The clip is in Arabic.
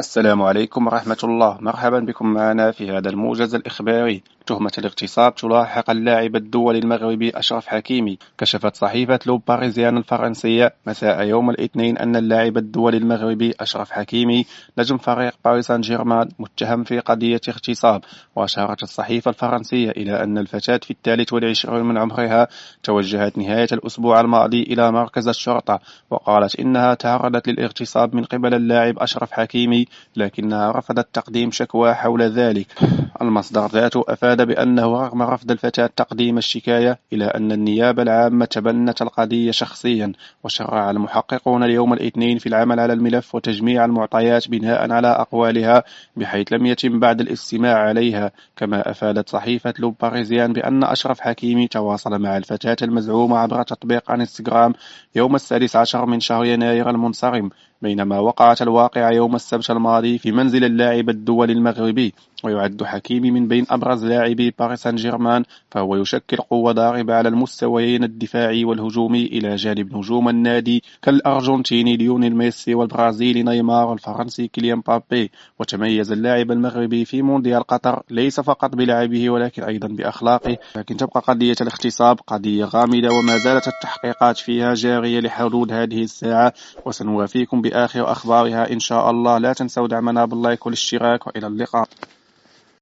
السلام عليكم ورحمة الله. مرحبا بكم معنا في هذا الموجز الإخباري. تهمة الاغتصاب تلاحق اللاعب الدولي المغربي أشرف حكيمي. كشفت صحيفة لو باريزيان الفرنسية مساء يوم الاثنين أن اللاعب الدولي المغربي أشرف حكيمي نجم فريق باريس سان جيرمان متهم في قضية اغتصاب. وأشارت الصحيفة الفرنسية إلى أن الفتاة في 23 من عمرها توجهت نهاية الأسبوع الماضي إلى مركز الشرطة، وقالت إنها تعرضت للاغتصاب من قبل اللاعب أشرف حكيمي، لكنها رفضت تقديم شكوى حول ذلك. المصدر ذاته أفاد بأنه رغم رفض الفتاة تقديم الشكاية، إلى أن النيابة العامة تبنت القضية شخصيا. وشرع المحققون اليوم الاثنين في العمل على الملف وتجميع المعطيات بناء على أقوالها، بحيث لم يتم بعد الاستماع عليها. كما أفادت صحيفة لو باريزيان بأن أشرف حكيمي تواصل مع الفتاة المزعومة عبر تطبيق انستغرام يوم 16 من شهر يناير المنصرم، بينما وقعت الواقعة يوم السبت الماضي في منزل اللاعب الدولي المغربي. ويعد حكيمي من بين أبرز لاعبي باريس سان جيرمان، فهو يشكل قوة ضاربة على المستويين الدفاعي والهجومي إلى جانب نجوم النادي كالأرجنتيني ليونيل ميسي والبرازيلي نيمار والفرنسي كيليان مبابي. وتميز اللاعب المغربي في مونديال قطر ليس فقط بلعبه ولكن أيضا بأخلاقه. لكن تبقى قضية الاغتصاب قضية غامضة، وما زالت التحقيقات فيها جارية لحدود هذه الساعة، وسنوافيكم بآخر أخبارها إن شاء الله. لا تنسوا دعمنا باللايك والاشتراك، وإلى اللقاء.